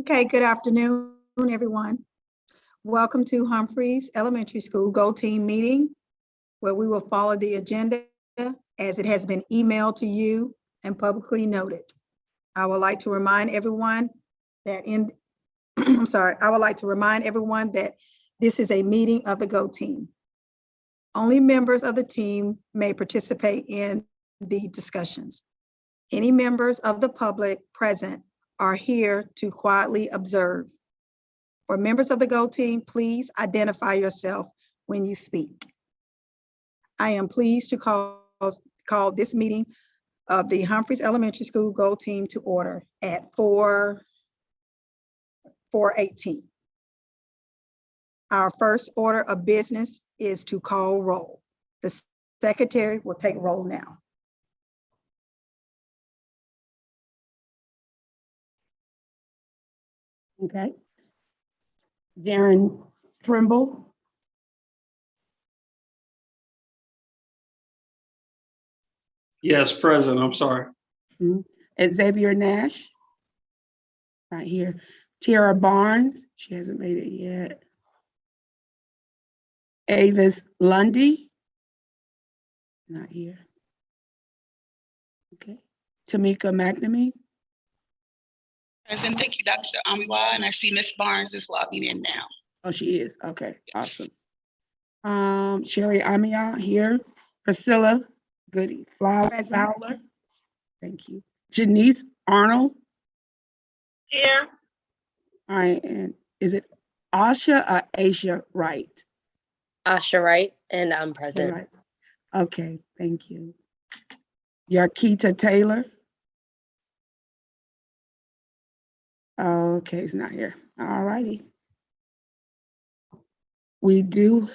Okay, good afternoon, everyone. Welcome to Humphreys Elementary School Go Team meeting, where we will follow the agenda as it has been emailed to you and publicly noted. I would like to remind everyone that I would like to remind everyone that this is a meeting of the Go Team. Only members of the team may participate in the discussions. Any members of the public present are here to quietly observe. For members of the Go Team, please identify yourself when you speak. I am pleased to call this meeting of the Humphreys Elementary School Go Team to order at 4:18. Our first order of business is to call roll. The secretary will take roll now. Okay. Darren Trimble. Yes, present. I'm sorry. Xavier Nash. Not here. Tiara Barnes. She hasn't made it yet. Avis Lundy. Not here. Okay. Tamika McNamee. Present. Thank you, Dr. Amiwa, and I see Ms. Barnes is logging in now. Oh, she is. Okay, awesome. Sherry Amia here. Priscilla Goody Fowler. Thank you. Janice Arnold. Here. All right, and is it Asha or Asia Wright? Asha Wright, and I'm present. Right. Okay, thank you. Yakita Taylor. Okay, he's not here. All righty. We do.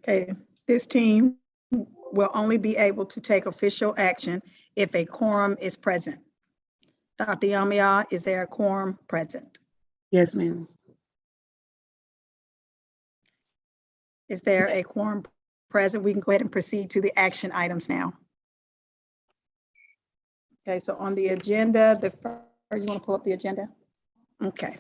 Okay, this team will only be able to take official action if a quorum is present. Dr. Yamiya, is there a quorum present? Yes, ma'am. Is there a quorum present? We can go ahead and proceed to the action items now. Okay, so on the agenda, you want to pull up the agenda? Okay.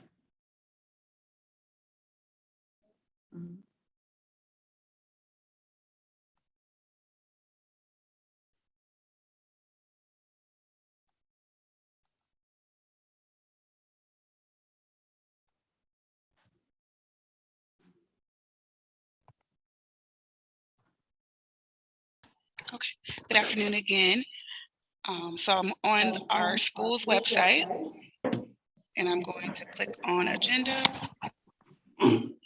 Good afternoon again. So I'm on our school's website, and I'm going to click on agenda. We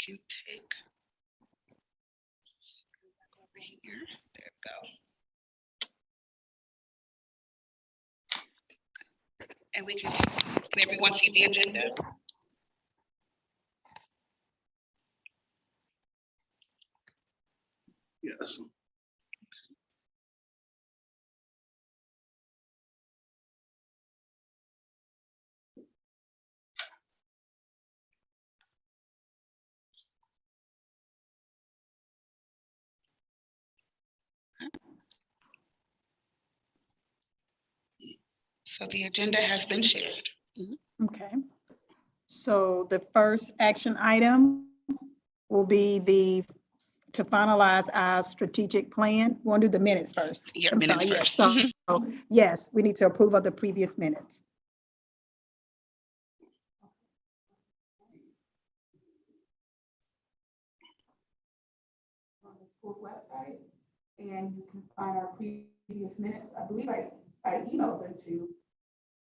can take over here. There we go. And we can everyone see the agenda? Yes. So the agenda has been shared. Okay. So the first action item will be to finalize our strategic plan. We want to do the minutes first. Yeah, I'm minutes sorry, first. yes. So yes, we need to approve of the previous minutes. On the school website, and you can find our previous minutes. I believe I emailed them to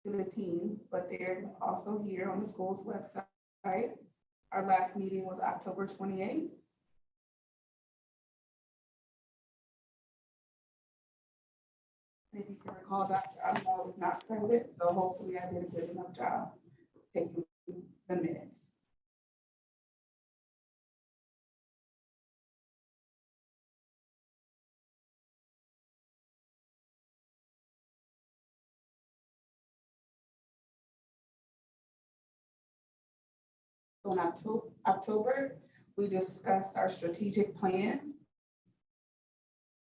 the team, but they're also here on the school's website. Our last meeting was October 28th. If you can recall, Dr. Amino was not present, so hopefully I did a good enough job taking the minutes. So in October, we discussed our strategic plan.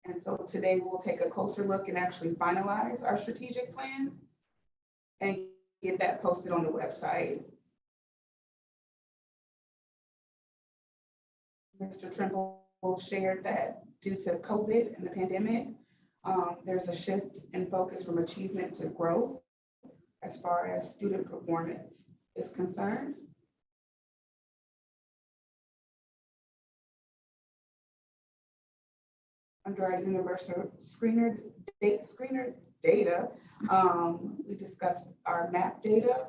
And so today we'll take a closer look and actually finalize our strategic plan and get that posted on the website. Mr. Trimble shared that due to COVID and the pandemic, there's a shift in focus from achievement to growth as far as student performance is concerned. Under our universal screener data, we discussed our MAP data.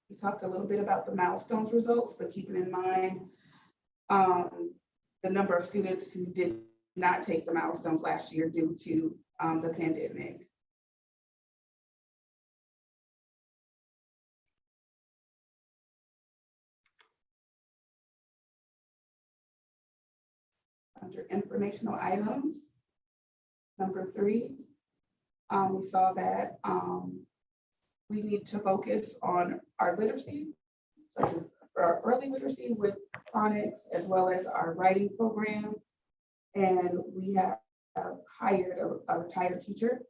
We talked a little bit about the milestones results, but keeping in mind the number of students who did not take the milestones last year due to the pandemic. Under informational items, number 3, we saw that we need to focus on our literacy, such as our early literacy with phonics, as well as our writing program. And we have hired a retired teacher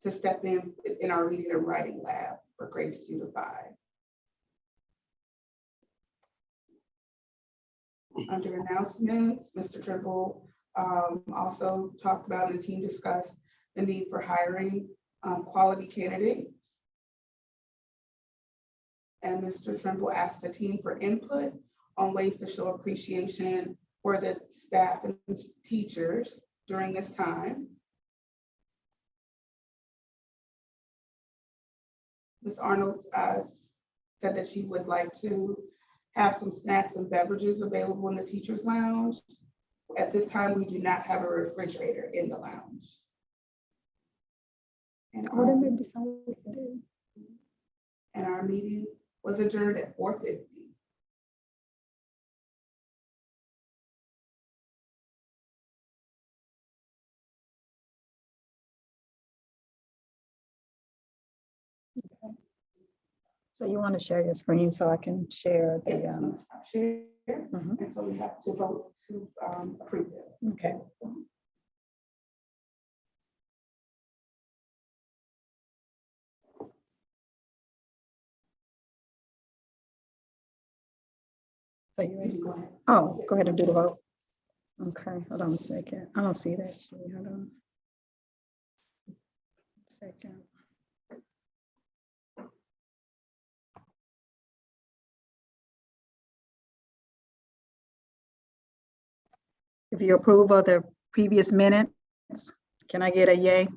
to step in our reading and writing lab for grades 2 to 5. Under announcements, Mr. Trimble also talked about and the team discussed the need for hiring quality candidates. And Mr. Trimble asked the team for input on ways to show appreciation for the staff and teachers during this time. Ms. Arnold said that she would like to have some snacks and beverages available in the teacher's lounge. At this time, we do not have a refrigerator in the lounge. And Oh, that may be something we can do. and our meeting was adjourned at 4:50. So you want to share your screen so I can share the, Share, Mhm. and so we have to vote to approve it. okay. So you ready? Go ahead. Oh, go ahead and do the vote. Okay, hold on a second. I don't see that. Shelley. Hold on. Second. If you approve of the previous minutes, can I get a yay?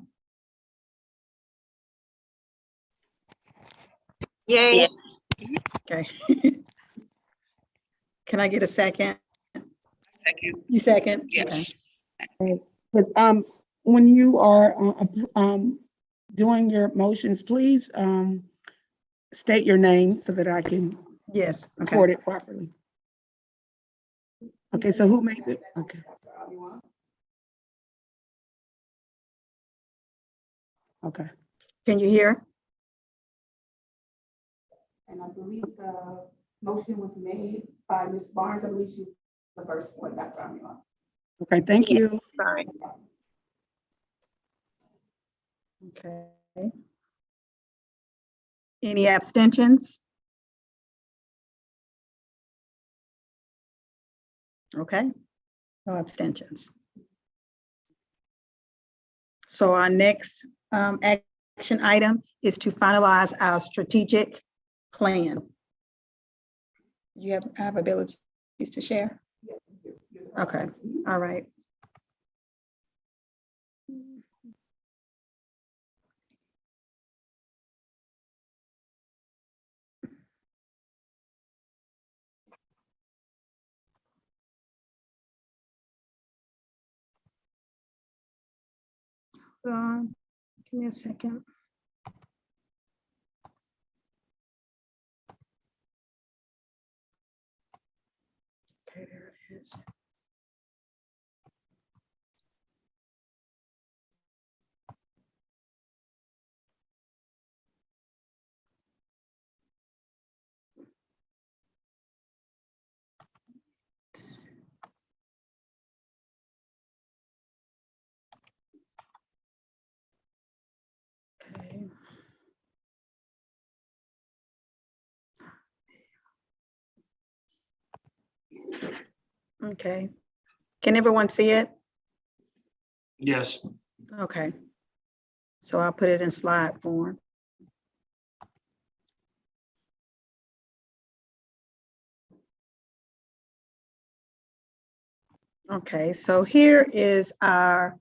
Yay. Okay. Can I get a second? Second. You second? Yes. Okay. But when you are doing your motions, please state your name so that I can Yes, okay. record it properly. Okay, so who made it? Okay. Okay. Can you hear? And I believe the motion was made by Ms. Barnes. I believe she's the first one, Dr. Amulon. Okay, thank Yeah. you. Sorry. Okay. Any abstentions? Okay, no abstentions. So our next action item is to finalize our strategic plan. You have abilities to share? Okay, all right. Give me a second. Okay, there it is. Okay. Can everyone see it? Yes. Okay. So I'll put it in slide form. Okay, so here is our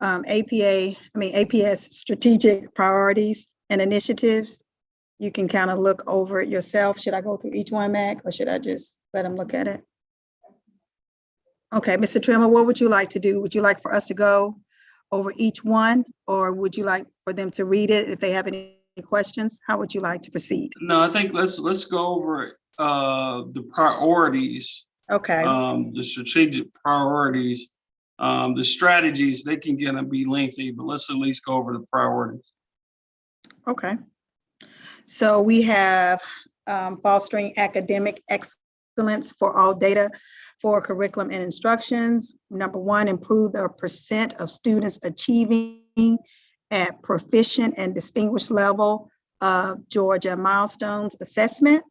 APS strategic priorities and initiatives. You can kind of look over it yourself. Should I go through each one, Mac, or should I just let them look at it? Okay, Mr. Trimmer, what would you like to do? Would you like for us to go over each one, or would you like for them to read it if they have any questions? How would you like to proceed? No, I think let's go over the priorities, Okay, the strategic priorities, the strategies. They can get and be lengthy, but let's at least go over the priorities. okay. So we have fostering academic excellence for all data for curriculum and instructions. Number one, improve the percent of students achieving at proficient and distinguished level of Georgia milestones assessment.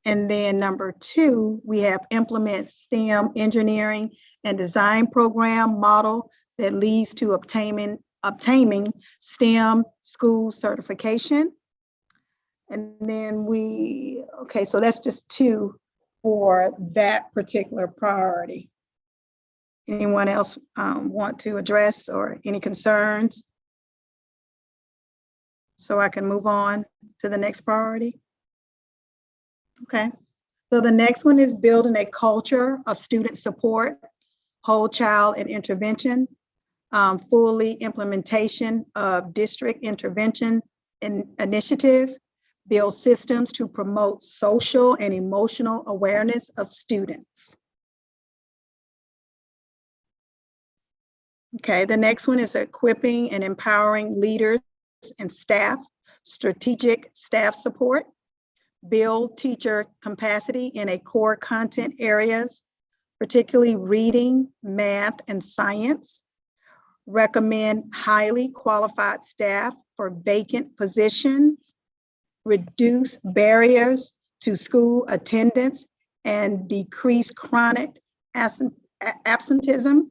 And then number two, we have implement STEM engineering and design program model that leads to obtaining STEM school certification. And then okay, so that's just two for that particular priority. Anyone else want to address or any concerns? So I can move on to the next priority. Okay, so the next one is building a culture of student support, whole child and intervention, fully implementation of district intervention initiative, build systems to promote social and emotional awareness of students. Okay, the next one is equipping and empowering leaders and staff, strategic staff support, build teacher capacity in a core content areas, particularly reading, math, and science, recommend highly qualified staff for vacant positions, reduce barriers to school attendance, and decrease chronic absenteeism,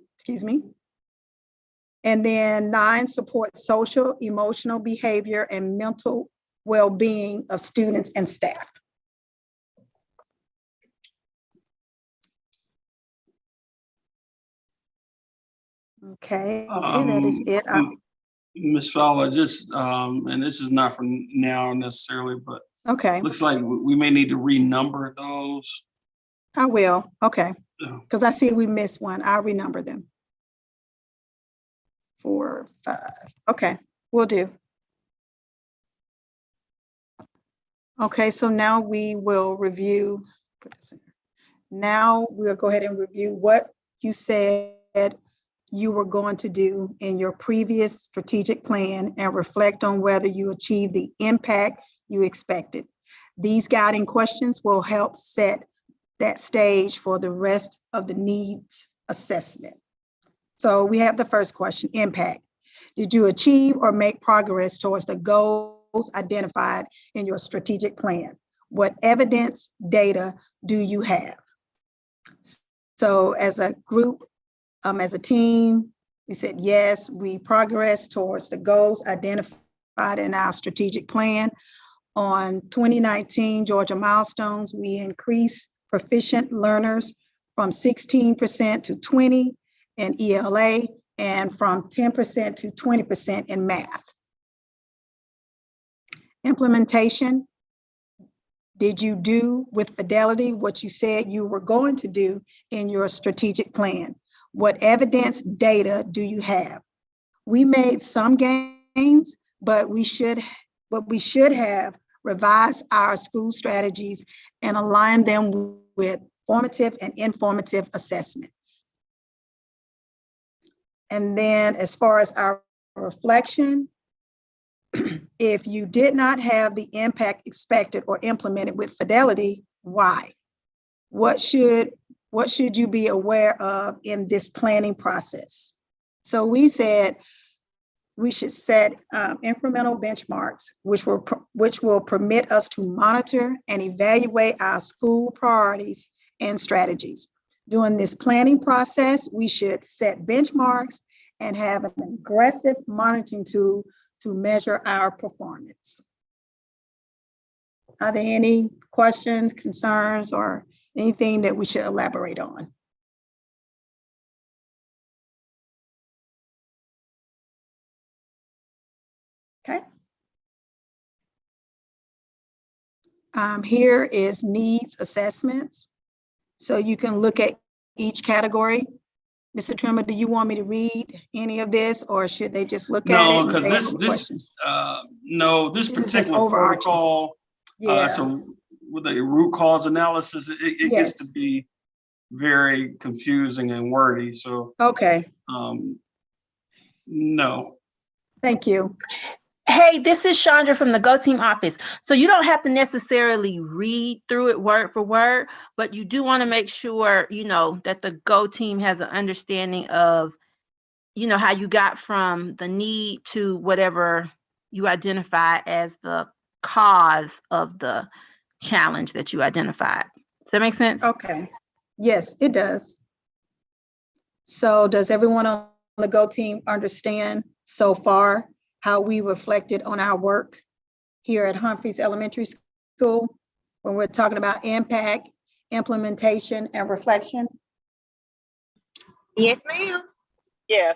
And then 9, support social, emotional behavior, and mental well-being of students and staff. Okay, that is it. Ms. Fowler, just, and this is not for now necessarily, but Okay, looks like we may need to renumber those. I will. Okay, Yeah. because I see we missed one. I'll renumber them. 4, 5. Okay, will do. Okay, so now we will review. Now we'll go ahead and review what you said you were going to do in your previous strategic plan and reflect on whether you achieved the impact you expected. These guiding questions will help set that stage for the rest of the needs assessment. So we have the first question, impact. Did you achieve or make progress towards the goals identified in your strategic plan? What evidence, data do you have? So as a group, as a team, we said, yes, we progressed towards the goals identified in our strategic plan. On 2019 Georgia milestones, we increased proficient learners from 16% to 20% in ELA and from 10% to 20% in math. Implementation. Did you do with fidelity what you said you were going to do in your strategic plan? What evidence, data do you have? We made some gains, but we should have revised our school strategies and aligned them with formative and informative assessments. And then as far as our reflection, if you did not have the impact expected or implemented with fidelity, why? What should you be aware of in this planning process? So we said we should set incremental benchmarks, which will permit us to monitor and evaluate our school priorities and strategies. During this planning process, we should set benchmarks and have an aggressive monitoring tool to measure our performance. Are there any questions, concerns, or anything that we should elaborate on? Okay. Here is needs assessments. So you can look at each category. Mr. Trimmer, do you want me to read any of this, or should they just look at it? No, and because they have this, any this, questions? no, this This is just particular overarching. protocol, Yeah, so with the root cause analysis, it gets to Yes. be very confusing and wordy, so, okay, no. thank you. Hey, this is Chandra from the Go Team office. So you don't have to necessarily read through it word for word, but you do want to make sure, you know, that the Go Team has an understanding of, you know, how you got from the need to whatever you identify as the cause of the challenge that you identified. Does that make sense? Okay, yes, it does. So does everyone on the Go Team understand so far how we reflected on our work here at Humphreys Elementary School when we're talking about impact, implementation, and reflection? Yes, ma'am. Yes.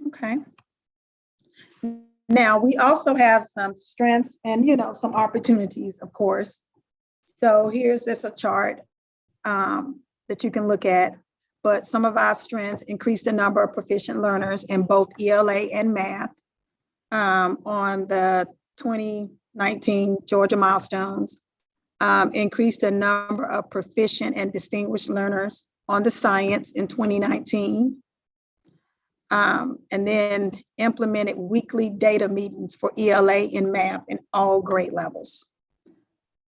Okay. Now, we also have some strengths and, you know, some opportunities, of course. So here's just a chart that you can look at, but some of our strengths increase the number of proficient learners in both ELA and math on the 2019 Georgia milestones, increased the number of proficient and distinguished learners on the science in 2019, and then implemented weekly data meetings for ELA and math in all grade levels.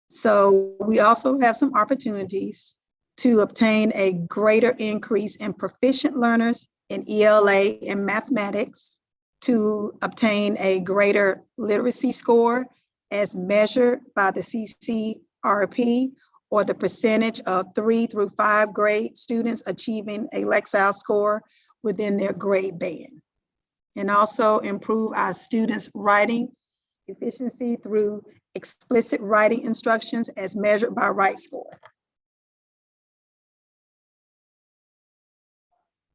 So we also have some opportunities to obtain a greater increase in proficient learners in ELA and mathematics, to obtain a greater literacy score as measured by the CCRP, or the percentage of 3 through 5 grade students achieving a Lexile score within their grade band. And also improve our students' writing efficiency through explicit writing instructions as measured by Write Score.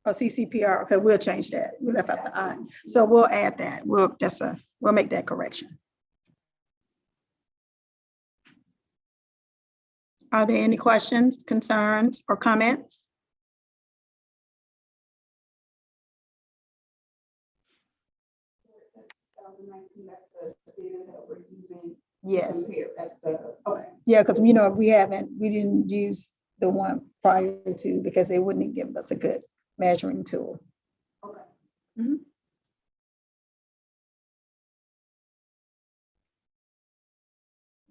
Oh, CCPR, okay, we'll change that. We left out the I. So we'll add that. We'll make that correction. Are there any questions, concerns, or comments? That's the data that we're using. Yes, Here at the, okay. yeah, because you know, we didn't use the one prior to because they wouldn't give us a good measuring tool. Okay. Mhm.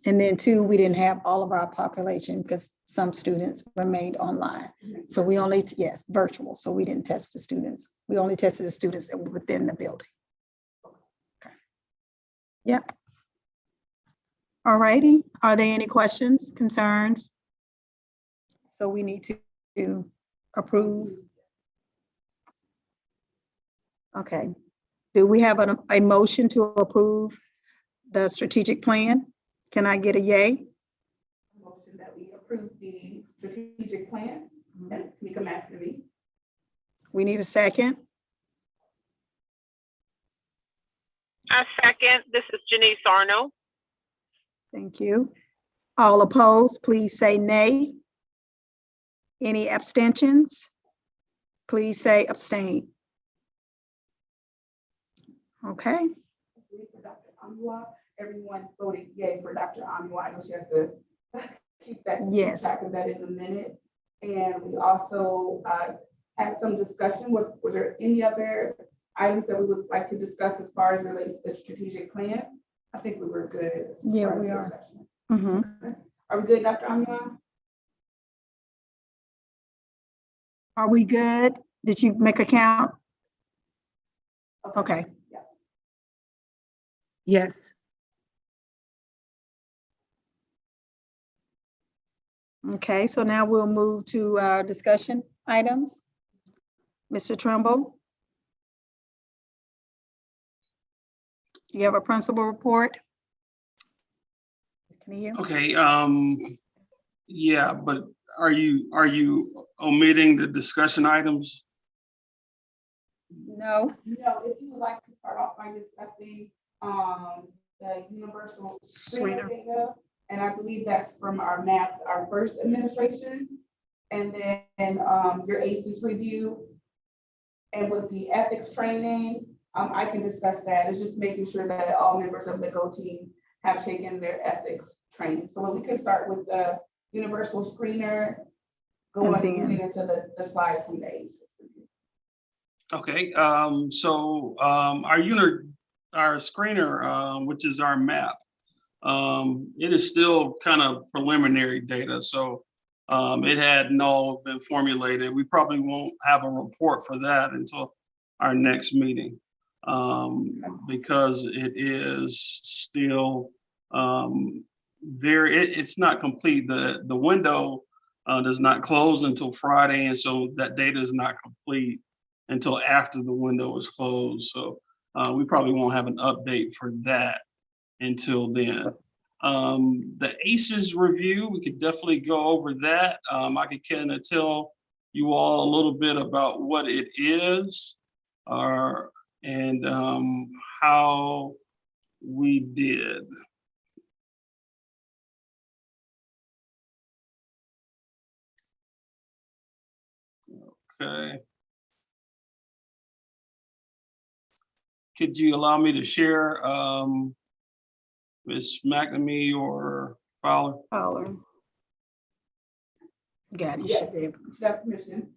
And then two, we didn't have all of our population because some students remained online. So we only, yes, virtual. So we didn't test the students. We only tested the students that were within the building. Okay. Yep. All righty. Are there any questions, concerns? So we need to approve. Okay. Do we have a motion to approve the strategic plan? Can I get a yay? Motion that we approve the strategic plan. And Tamika McNamee. We need a second. I second. This is Janice Arno. Thank you. All opposed, please say nay. Any abstentions? Please say abstain. Okay, For Dr. Anwar, everyone voted yay for Dr. Anwar. I know she has to keep that, keep Yes. track of that in a minute. And we also had some discussion. Was there any other items that we would like to discuss as far as relates to the strategic plan? I think we were good. as Yeah, far as we are. discussion. Mhm. Are we good, Dr. Anwar? Are we good? Did you make a count? Okay, Yes. Okay, so now we'll move to our discussion items. Mr. Trimble? You have a principal report? Can you hear? Okay, yeah, but are you omitting the discussion items? No, No, if you would like to start off by discussing, the universal screener Screener. data, and I believe that's from our first administration. And then, your ACES review. And with the ethics training, I can discuss that. It's just making sure that all members of the GO team have taken their ethics training. So we can start with the universal screener, going And then- into the slides from the ACES review. Okay, so our screener, which is our map, it is still kind of preliminary data. So it hadn't all been formulated. We probably won't have a report for that until our next meeting, because it is still it's not complete. The window does not close until Friday, and so that data is not complete until after the window is closed. So we probably won't have an update for that until then. The ACES review, we could definitely go over that. I could kind of tell you all a little bit about what it is, and how we did. Okay. Could you allow me to share, Ms. McNamee or Fowler? Fowler. Got it, you Yes. should be able. Step permission.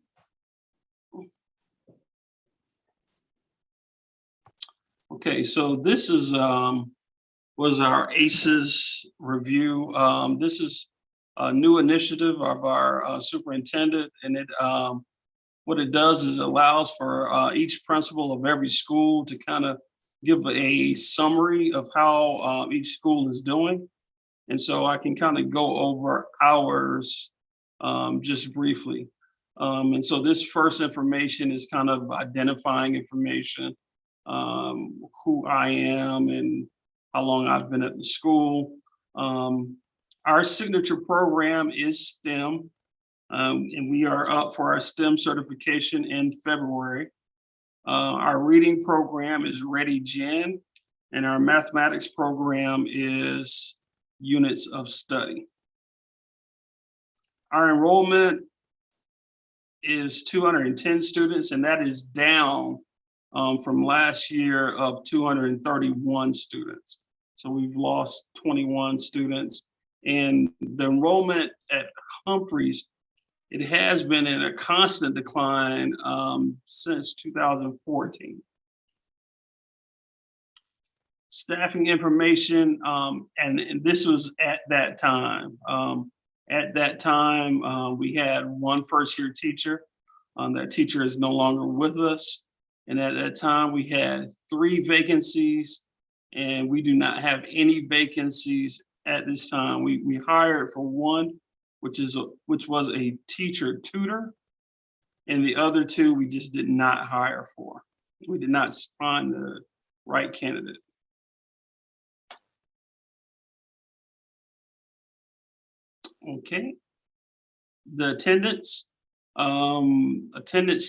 Okay, so this is was our ACES review. This is a new initiative of our superintendent, and it what it does is allows for each principal of every school to kind of give a summary of how each school is doing. And so I can kind of go over ours just briefly. And so this first information is kind of identifying information, who I am and how long I've been at the school. Our signature program is STEM, and we are up for our STEM certification in February. Our reading program is Ready Gen, and our mathematics program is Units of Study. Our enrollment is 210 students, and that is down from last year of 231 students. So we've lost 21 students. And the enrollment at Humphreys, it has been in a constant decline since 2014. Staffing information, and this was at that time. At that time, we had one first-year teacher. That teacher is no longer with us. And at that time, we had 3 vacancies, and we do not have any vacancies at this time. We hired for one, which was a teacher tutor, and the other 2 we just did not hire for. We did not find the right candidate. Okay. The attendance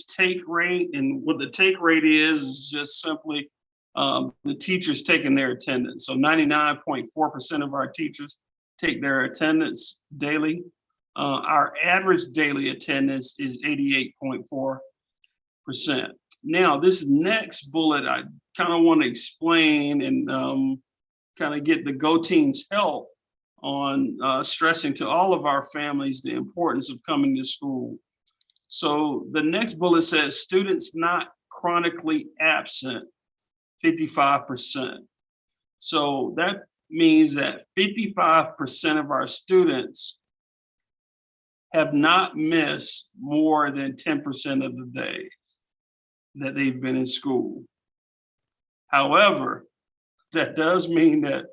take rate, and what the take rate is just simply the teachers taking their attendance. So 99.4% of our teachers take their attendance daily. Our average daily attendance is 88.4%. Now, this next bullet, I kind of want to explain and kind of get the GO team's help on stressing to all of our families the importance of coming to school. So the next bullet says students not chronically absent, 55%. So that means that 55% of our students have not missed more than 10% of the days that they've been in school. However, that does mean that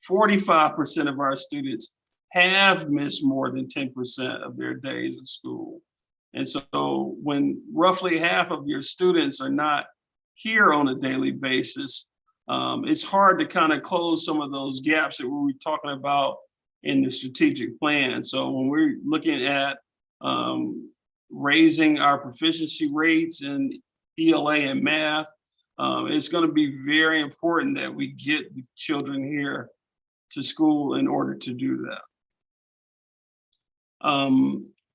45% of our students have missed more than 10% of their days of school. And so when roughly half of your students are not here on a daily basis, it's hard to kind of close some of those gaps that we were talking about in the strategic plan. So when we're looking at raising our proficiency rates in ELA and math, it's going to be very important that we get the children here to school in order to do that.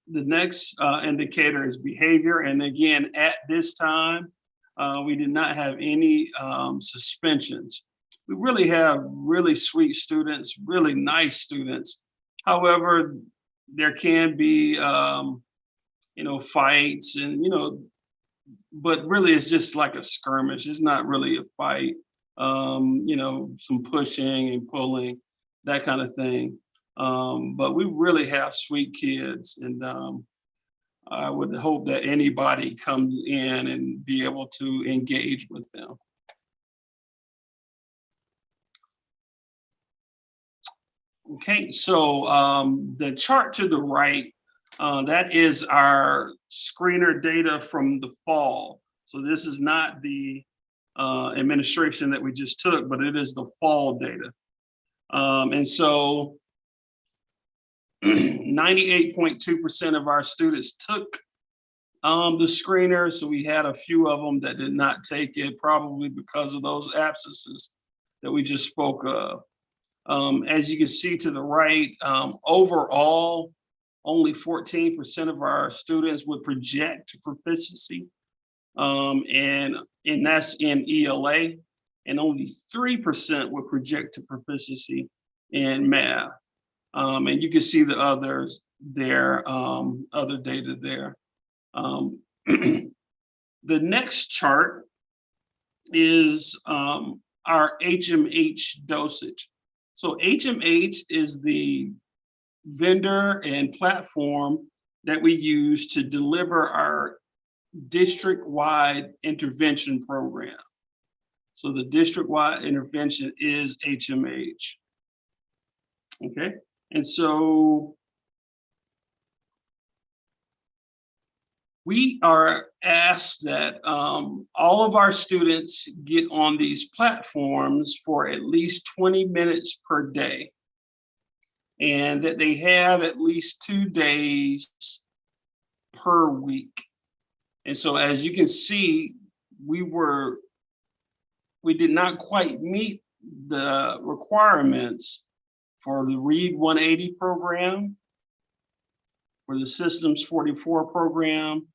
The next indicator is behavior. And again, at this time, we did not have any suspensions. We really have really sweet students, really nice students. However, there can be, fights and, but really it's just like a skirmish. It's not really a fight, some pushing and pulling, that kind of thing. But we really have sweet kids, and I would hope that anybody comes in and be able to engage with them. Okay, so the chart to the right, that is our screener data from the fall. So this is not the administration that we just took, but it is the fall data. And so 98.2% of our students took the screener. So we had a few of them that did not take it, probably because of those absences that we just spoke of. As you can see to the right, overall, only 14% of our students would project to proficiency, and that's in ELA, and only 3% would project to proficiency in math. And you can see the others there, other data there. The next chart is our HMH dosage. So HMH is the vendor and platform that we use to deliver our district-wide intervention program. So the district-wide intervention is HMH. Okay, and so we are asked that all of our students get on these platforms for at least 20 minutes per day, and that they have at least 2 days per week. And so as you can see, we did not quite meet the requirements for the Read 180 program, for the Systems 44 program,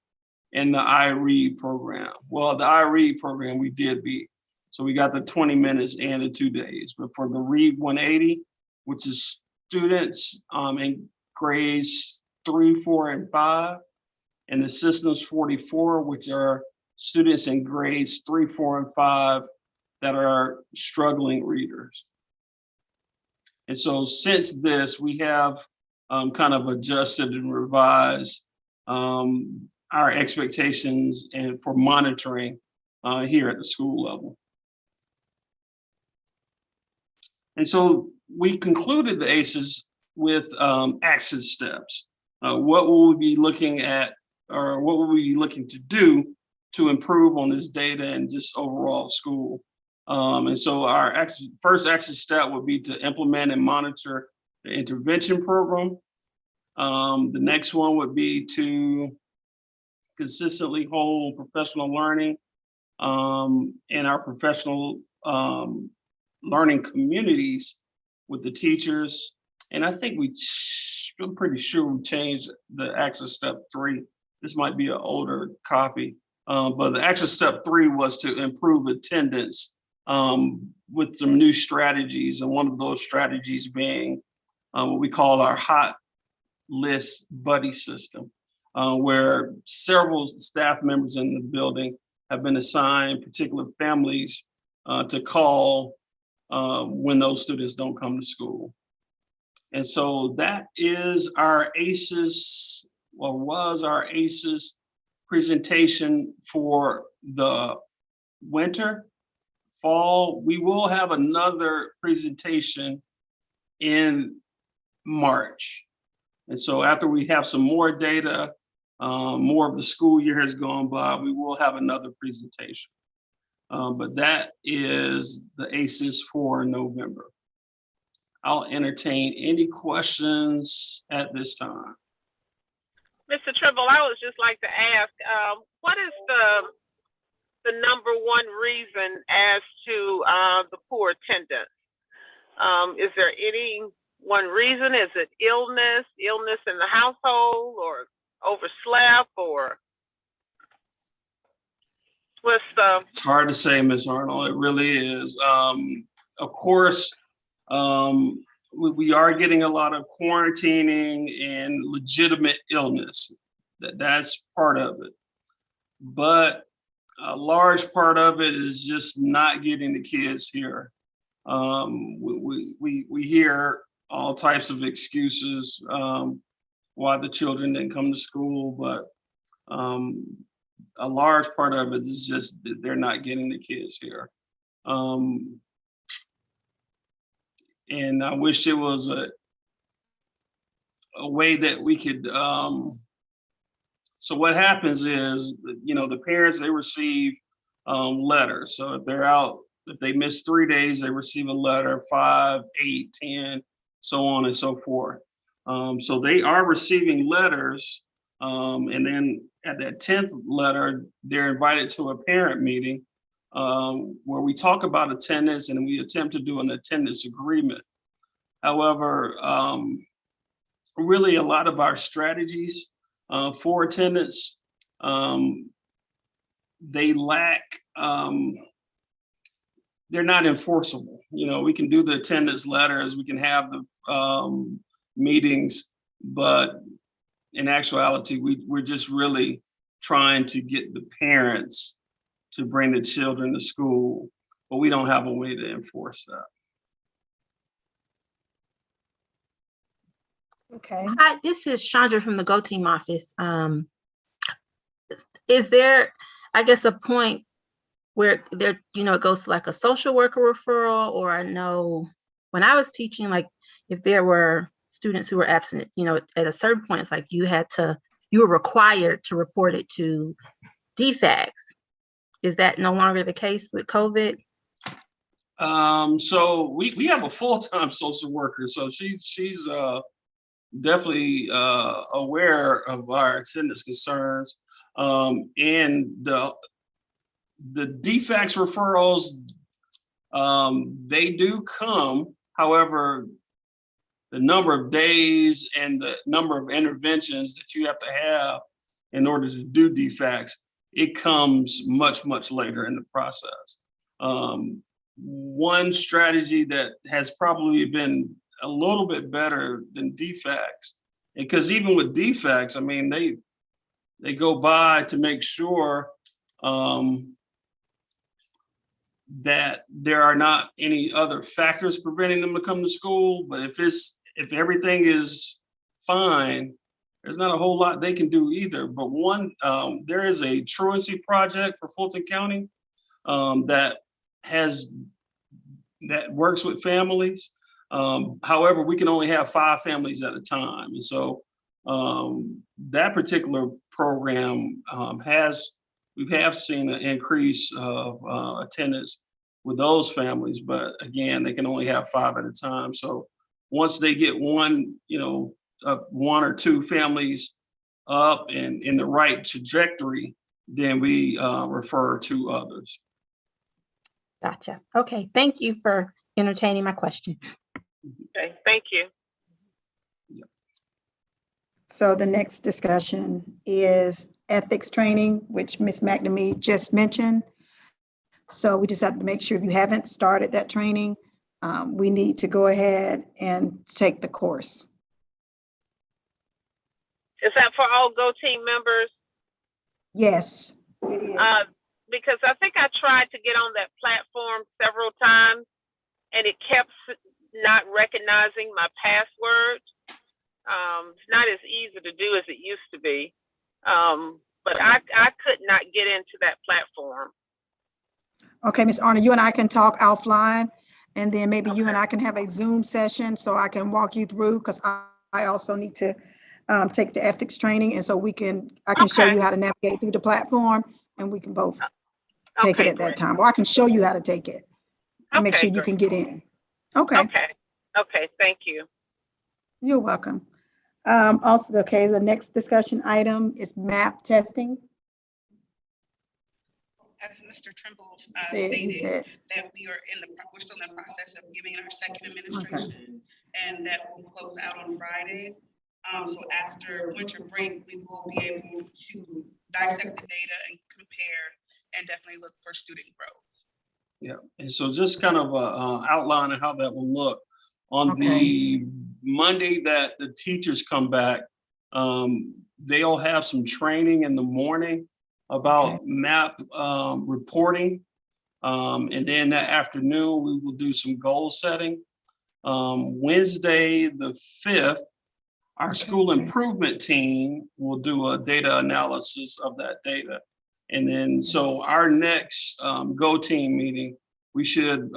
and the iRead program. Well, the iRead program we did beat. So we got the 20 minutes and the 2 days. But for the Read 180, which is students in grades 3, 4, and 5, and the Systems 44, which are students in grades 3, 4, and 5 that are struggling readers. And so since this, we have kind of adjusted and revised our expectations and for monitoring here at the school level. And so we concluded the ACEs with action steps. What will we be looking at, or what will we be looking to do to improve on this data and just overall school? And so our first action step would be to implement and monitor the intervention program. The next one would be to consistently hold professional learning in our professional learning communities with the teachers. And I think I'm pretty sure we changed the action step 3. This might be an older copy, but the action step 3 was to improve attendance with some new strategies. And one of those strategies being what we call our hot list buddy system, where several staff members in the building have been assigned particular families to call when those students don't come to school. And so that is our ACEs, or was our ACEs presentation for the winter. Fall, we will have another presentation in March. And so after we have some more data, more of the school year has gone by, we will have another presentation. But that is the ACEs for November. I'll entertain any questions at this time. Mr. Trimble, I would just like to ask, what is the number one reason as to the poor attendance? Is there any one reason? Is it illness in the household, or overslept, or what's the? It's hard to say, Ms. Arnold. It really is. Of course, we are getting a lot of quarantining and legitimate illness. That's part of it. But a large part of it is just not getting the kids here. We hear all types of excuses why the children didn't come to school, but a large part of it is just that they're not getting the kids here. And I wish it was a way that we could, so what happens is, the parents, they receive letters. So if they're out, if they miss 3 days, they receive a letter, 5, 8, 10, so on and so forth. So they are receiving letters. And then at that 10th letter, they're invited to a parent meeting where we talk about attendance and we attempt to do an attendance agreement. However, really a lot of our strategies for attendance, they lack, they're not enforceable. We can do the attendance letters, we can have the meetings, but in actuality, we're just really trying to get the parents to bring the children to school, but we don't have a way to enforce that. Okay. Hi, this is Chandra from the Go Team office. Is there, I guess, a point where there, it goes to like a social worker referral? Or I know when I was teaching, like if there were students who were absent, at a certain point, it's like you were required to report it to DFACS. Is that no longer the case with COVID? So we have a full-time social worker. So she's definitely aware of our attendance concerns. And the DFACS referrals, they do come. However, the number of days and the number of interventions that you have to have in order to do DFACS, it comes much, much later in the process. One strategy that has probably been a little bit better than DFACS, because even with DFACS, I mean, they go by to make sure that there are not any other factors preventing them to come to school. But if everything is fine, there's not a whole lot they can do either. But there is a truancy project for Fulton County that works with families. However, we can only have 5 families at a time. And so that particular program we have seen an increase of attendance with those families, but again, they can only have 5 at a time. So once they get one or 2 families up and in the right trajectory, then we refer to others. Gotcha. Okay. Thank you for entertaining my question. Okay, thank you. So the next discussion is ethics training, which Ms. McNamee just mentioned. So we just have to make sure if you haven't started that training, we need to go ahead and take the course. Is that for all Go Team members? Yes, it is. Because I think I tried to get on that platform several times and it kept not recognizing my password. It's not as easy to do as it used to be. But I could not get into that platform. Okay, Ms. Arnold, you and I can talk offline And then maybe you and I can have a Zoom session so I can walk you through, because I also need to take the ethics training. And so I can show Okay. you how to navigate through the platform, and we can both take it Okay, at that great. time, or I can show you how to take it and make Okay, sure you great. can get in. Okay, Okay, thank you. you're welcome. Also, okay, the next discussion item is MAP testing. As Mr. Trimble He stated, said, that we're still in the process of giving our second administration, and that will close out on Friday. So after winter break, we will be able to dissect the data and compare and definitely look for student growth. Yeah, and so just kind of outline of how that will look. On Okay. the Monday that the teachers come back, they'll have some training in the morning about Okay. MAP reporting. And then that afternoon, we will do some goal setting. Wednesday, the 5th, our school improvement team will do a data analysis of that data. And then, so our next Go Team meeting, we should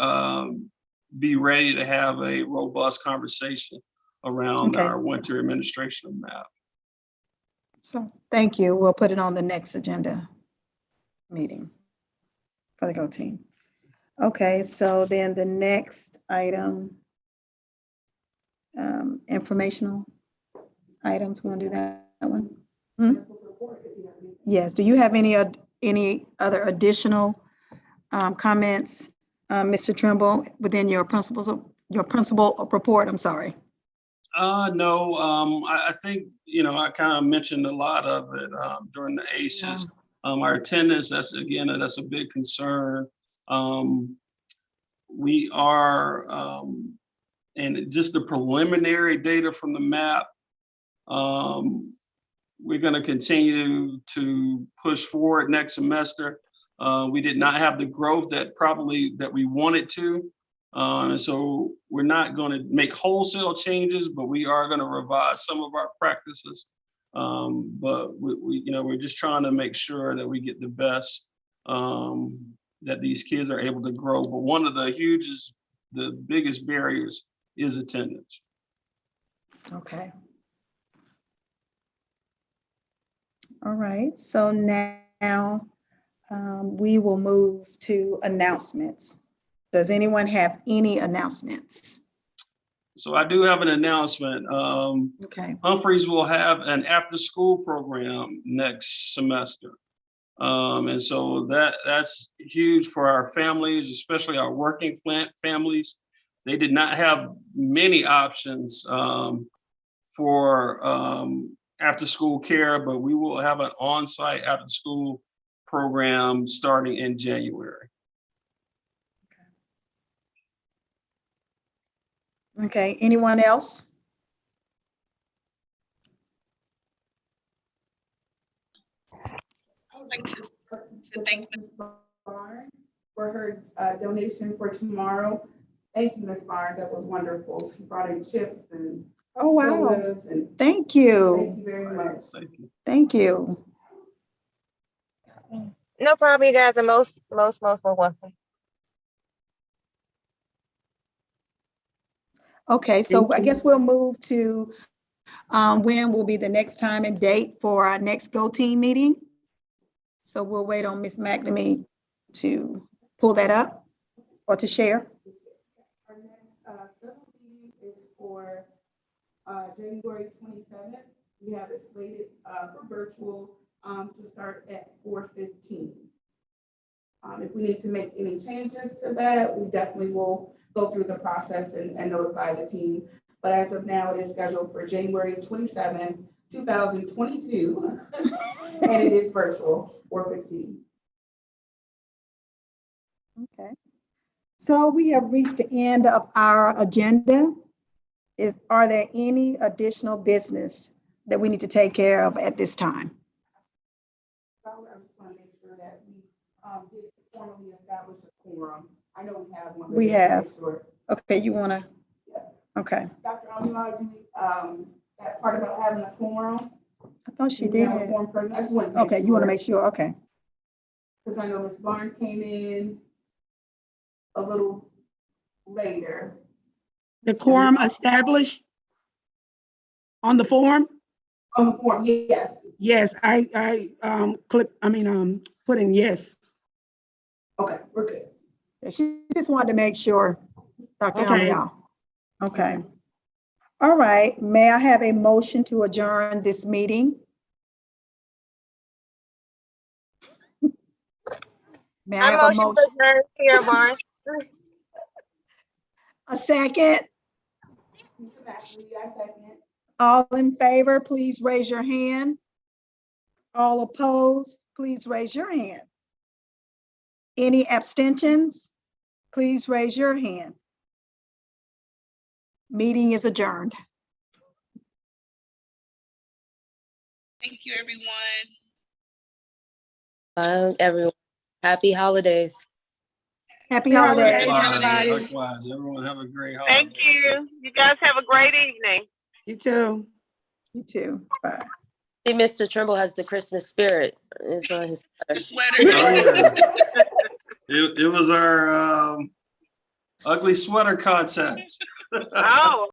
be ready to have a robust conversation around Okay. our winter administration of MAP. So, thank you. We'll put it on the next agenda meeting for the Go Team. Okay, so then the next item, informational items, we want to do that one? Hmm? Yes, do you have any other additional comments, Mr. Trimble, within your principal report? I'm sorry. No, I think, I kind of mentioned a lot of it during the ACEs. Our attendance, that's a big concern. We are, and just the preliminary data from the MAP, we're going to continue to push forward next semester. We did not have the growth that we wanted to. And so we're not going to make wholesale changes, but we are going to revise some of our practices. But we're just trying to make sure that we get the best, that these kids are able to grow. But one of the biggest barriers is attendance. Okay. All right, so now we will move to announcements. Does anyone have any announcements? So I do have an announcement. Okay. Humphreys will have an after-school program next semester. And so that's huge for our families, especially our working families. They did not have many options for after-school care, but we will have an on-site after-school program starting in January. Okay, anyone else? I would like to thank Ms. Barnes for her donation for tomorrow. Thank you, Ms. Barnes. That was wonderful. She brought in chips and Oh, wow. sodas, and Thank thank you. you very much. Thank you. Thank you. No problem, you guys are most welcome. Okay, so I guess we'll move to when will be the next time and date for our next Go Team meeting. So we'll wait on Ms. McNamee to pull that up or to share. Our next special meeting is for January 27th. We have it slated for virtual to start at 4:15. If we need to make any changes to that, we definitely will go through the process and notify the team. But as of now, it is scheduled for January 27th, 2022, and it is virtual, 4:15. Okay. So we have reached the end of our agenda. Are there any additional business that we need to take care of at this time? So I just want to make sure that we did formally establish a quorum. I know we have one. but We just to have. make sure. Okay, you want to? Yeah. Okay, Dr. Almila, that part about having a quorum? I thought she Do we did. have a quorum present? I just want to make Okay, you want to make sure, okay. Because I know Ms. Barnes came in a little later. The quorum established on the form? On the form, yes. Yes, I put in yes. Okay, we're good. She just wanted to make sure, Dr. Okay. Almayal. Okay. All right, may I have a motion to adjourn this meeting? May I I have a motion motion? for adjourn, Sierra Barnes. A second? Mr. Maxwell, I second. All in favor, please raise your hand. All opposed, please raise your hand. Any abstentions? Please raise your hand. Meeting is adjourned. Thank you, everyone. Bye, everyone. Happy holidays. Happy Happy holidays. holidays. Likewise, likewise. Everyone have a great holiday. Thank you. You guys have a great evening. You too. You too. Bye. See, Mr. Trimble has the Christmas spirit. It's on his The sweater. sweater. Oh, yeah. It was our ugly sweater contest. Oh.